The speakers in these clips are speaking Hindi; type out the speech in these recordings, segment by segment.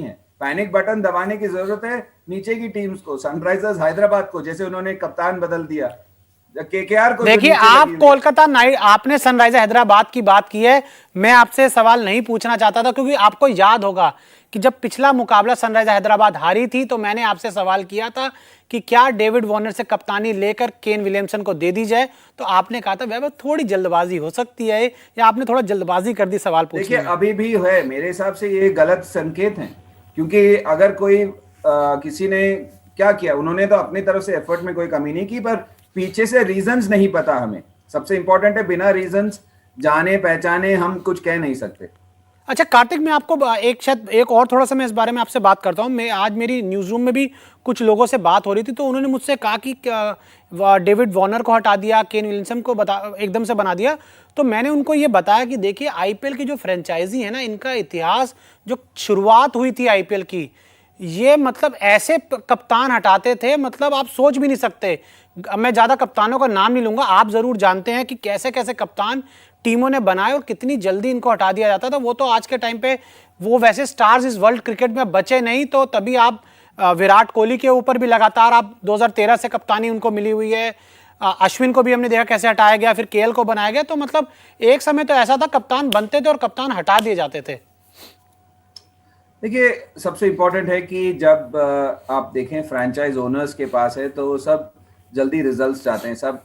है। पैनिक बटन दबाने की जरूरत है नीचे की टीम्स को, सनराइजर्स हैदराबाद को, जैसे उन्होंने कप्तान बदल दिया, केकेआर को जो देखिए, नीचे आप लगी हुई है। कोलकाता नाइट, आपने सनराइजर हैदराबाद की बात की है, मैं आपसे सवाल नहीं पूछना चाहता था क्योंकि आपको याद होगा कि जब पिछला मुकाबला सनराइजर हैदराबाद हारी थी तो मैंने आपसे सवाल किया था कि क्या डेविड वार्नर से कप्तानी लेकर केन विलियमसन को दे दी जाए, तो आपने कहा था वैभव थोड़ी जल्दबाजी हो सकती है, या आपने थोड़ा जल्दबाजी कर दी सवाल देखिए पूछने में। अभी भी है, मेरे हिसाब से ये गलत संकेत है, क्योंकि अगर कोई किसी ने क्या किया, उन्होंने तो अपनी तरफ से एफर्ट में कोई कमी नहीं की, पर पीछे से रीजंस नहीं पता हमें। सबसे इंपॉर्टेंट है, बिना रीजंस जाने पहचाने हम कुछ कह नहीं सकते। अच्छा कार्तिक, मैं आपको एक और थोड़ा सा मैं इस बारे में आपसे बात करता हूं। मैं आज मेरी न्यूज रूम में भी कुछ लोगों से बात हो रही थी, तो उन्होंने मुझसे कहा कि डेविड वार्नर को हटा दिया, केन विलियमसन को एकदम से बना दिया। तो मैंने उनको ये बताया कि देखिए, आईपीएल की जो फ्रेंचाइजी है ना, इनका इतिहास, जो शुरुआत हुई थी आईपीएल की, ये मतलब ऐसे कप्तान हटाते थे, मतलब आप सोच भी नहीं सकते। मैं ज्यादा कप्तानों का नाम नहीं लूंगा, आप जरूर जानते हैं कि कैसे कैसे कप्तान टीमों ने बनाए और कितनी जल्दी इनको हटा दिया जाता था। वो तो आज के टाइम पे वो वैसे स्टार्स इस वर्ल्ड क्रिकेट में बचे नहीं, तो तभी आप विराट कोहली के ऊपर भी लगातार आप 2013 से कप्तानी उनको मिली हुई है। अश्विन को भी हमने देखा कैसे हटाया गया, फिर केएल को बनाया गया। तो मतलब एक समय तो ऐसा था कप्तान बनते थे और कप्तान हटा दिए जाते थे। देखिए सबसे इंपॉर्टेंट है कि जब आप देखें फ्रैंचाइज ओनर्स के पास है तो सब जल्दी रिजल्ट्स चाहते हैं। सब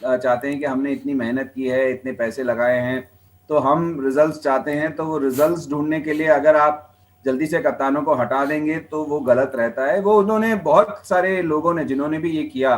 चाहते हैं कि हमने इतनी मेहनत की है, इतने पैसे लगाए हैं, तो हम रिजल्ट्स चाहते हैं। तो वो रिजल्ट्स ढूंढने के लिए अगर आप जल्दी से कप्तानों को हटा देंगे तो वो गलत रहता है। वो उन्होंने, बहुत सारे लोगों ने जिन्होंने भी ये किया,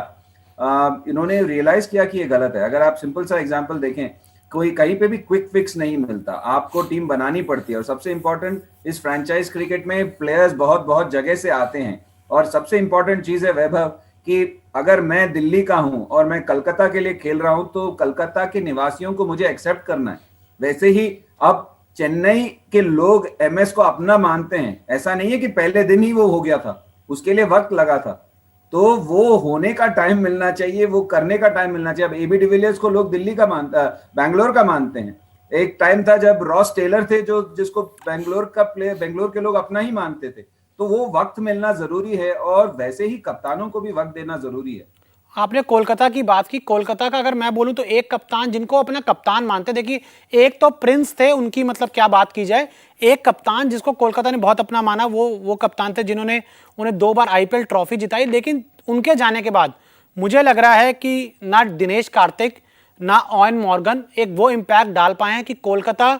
इन्होंने रियलाइज किया कि ये गलत है। अगर आप सिंपल सा एग्जांपल देखें, कोई कहीं पे भी क्विक फिक्स नहीं मिलता, आपको टीम बनानी पड़ती है। और सबसे इंपॉर्टेंट, इस फ्रैंचाइज क्रिकेट में प्लेयर्स बहुत बहुत जगह से आते हैं। और सबसे इंपॉर्टेंट चीज है वैभव कि अगर मैं दिल्ली का हूं और मैं कलकत्ता के लिए खेल रहा हूं तो कलकत्ता के निवासियों को मुझे एक्सेप्ट करना है। वैसे ही अब चेन्नई के लोग एमएस को अपना मानते हैं। ऐसा नहीं है कि पहले दिन ही वो हो गया था, उसके लिए वक्त लगा था। तो वो होने का टाइम मिलना चाहिए, वो करने का टाइम मिलना चाहिए। अब एबी डिविलियर्स को लोग दिल्ली का मानता, बैंगलोर का मानते हैं। एक टाइम था जब रॉस टेलर थे जो जिसको बैंगलोर का प्लेयर, बैंगलोर के लोग अपना ही मानते थे। तो वो वक्त मिलना जरूरी है, और वैसे ही कप्तानों को भी वक्त देना जरूरी है। आपने कोलकाता की बात की। कोलकाता का अगर मैं बोलूं तो एक कप्तान जिनको अपना कप्तान मानते, देखिए एक तो प्रिंस थे, उनकी मतलब क्या बात की जाए। एक कप्तान जिसको कोलकाता ने बहुत अपना माना, वो कप्तान थे जिन्होंने उन्हें 2 बार आईपीएल ट्रॉफी जिताई। लेकिन उनके जाने के बाद मुझे लग रहा है कि ना दिनेश कार्तिक ना ओवेन मॉर्गन एक वो इंपैक्ट डाल पाए हैं कि कोलकाता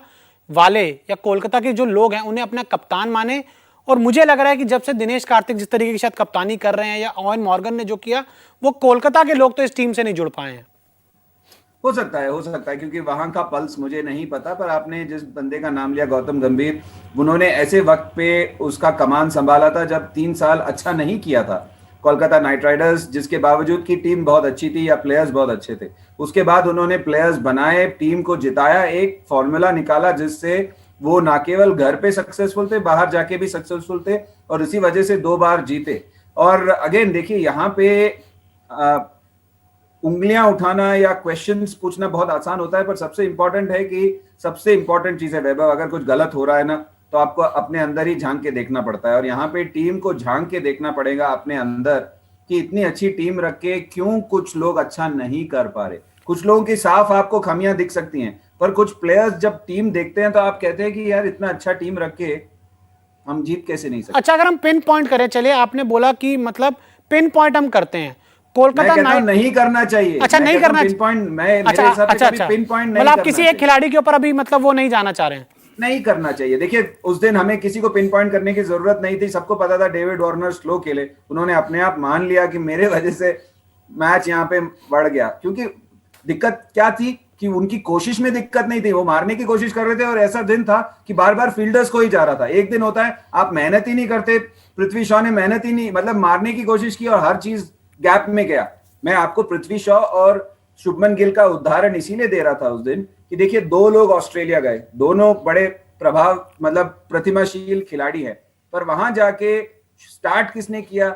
वाले या कोलकाता के जो लोग हैं उन्हें अपना कप्तान माने। और मुझे लग रहा है कि जब से दिनेश कार्तिक जिस तरीके की शायद कप्तानी कर रहे हैं, या ओवेन मॉर्गन ने जो किया, वो कोलकाता के लोग तो इस टीम से नहीं जुड़ पाए हैं। हो सकता है, हो सकता है, क्योंकि वहां का पल्स मुझे नहीं पता। पर आपने जिस बंदे का नाम लिया, गौतम गंभीर, उन्होंने ऐसे वक्त पे उसका कमान संभाला था जब 3 साल अच्छा नहीं किया था कोलकाता नाइट राइडर्स, जिसके बावजूद की टीम बहुत अच्छी थी या प्लेयर्स बहुत अच्छे थे। उसके बाद उन्होंने प्लेयर्स बनाए, टीम को जिताया, एक फॉर्मूला निकाला जिससे वो ना केवल घर पे सक्सेसफुल थे, बाहर जाके भी सक्सेसफुल थे, और इसी वजह से 2 बार जीते। और अगेन देखिए, यहाँ पे उंगलियां उठाना या क्वेश्चंस पूछना बहुत आसान होता है, पर सबसे इंपॉर्टेंट है कि सबसे इंपॉर्टेंट चीज है वैभव, अगर कुछ गलत हो रहा है ना, तो आपको अपने अंदर ही झांक के देखना पड़ता है। और यहाँ पे टीम को झांक के देखना पड़ेगा अपने अंदर कि इतनी अच्छी टीम रख के क्यों कुछ लोग अच्छा नहीं कर पा रहे। कुछ लोगों की साफ आपको खामियां दिख सकती हैं, पर कुछ प्लेयर्स जब टीम देखते हैं तो आप कहते हैं कि यार इतना अच्छा टीम रख के हम जीत कैसे नहीं सकते। अच्छा, अगर हम पिन पॉइंट करें, चलिए आपने बोला कि मतलब पिन पॉइंट हम करते हैं मैं कोलकाता कहता हूं नाइट। नहीं करना चाहिए, अच्छा, मैं नहीं कहता हूं करना। पिन पॉइंट, मैं अच्छा मेरे हिसाब से अच्छा कभी अच्छा, पिन पॉइंट मतलब नहीं आप करना किसी एक चाहिए। खिलाड़ी के ऊपर अभी मतलब वो नहीं जाना चाह रहे हैं। नहीं करना चाहिए। देखिए उस दिन हमें किसी को पिन पॉइंट करने की जरूरत नहीं थी, सबको पता था डेविड वार्नर स्लो खेले। उन्होंने अपने आप मान लिया कि मेरे वजह से मैच यहाँ पे बढ़ गया। क्योंकि दिक्कत क्या थी कि उनकी कोशिश में दिक्कत नहीं थी, वो मारने की कोशिश कर रहे थे, और ऐसा दिन था कि बार बार फील्डर्स को ही जा रहा था। एक दिन होता है आप मेहनत ही नहीं करते, पृथ्वी शॉ ने मेहनत ही नहीं, मतलब मारने की कोशिश की और हर चीज गैप में गया। मैं आपको पृथ्वी शॉ और शुभमन गिल का उदाहरण इसीलिए दे रहा था उस दिन कि देखिए 2 लोग ऑस्ट्रेलिया गए, दोनों बड़े प्रभाव मतलब प्रतिभाशील खिलाड़ी हैं, पर वहां जाके स्टार्ट किसने किया?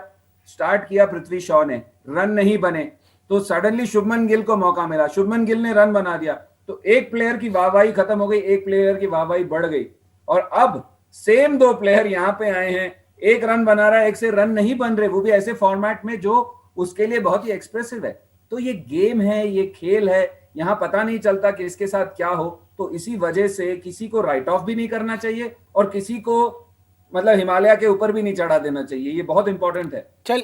स्टार्ट किया पृथ्वी शॉ ने, रन नहीं बने, तो सडनली शुभमन गिल को मौका मिला, शुभमन गिल ने रन बना दिया। तो एक प्लेयर की वाहवाही खत्म हो गई, एक प्लेयर की वाहवाही बढ़ गई। और अब सेम दो प्लेयर यहाँ पे आए हैं, एक रन बना रहा है, एक से रन नहीं बन रहे, वो भी ऐसे फॉर्मेट में जो उसके लिए बहुत ही एक्सप्रेसिव है। तो ये गेम है, ये खेल है, यहाँ पता नहीं चलता कि इसके साथ क्या हो। तो इसी वजह से किसी को राइट ऑफ भी नहीं करना चाहिए और किसी को मतलब हिमालय के ऊपर भी नहीं चढ़ा देना चाहिए। ये बहुत इंपॉर्टेंट है। चल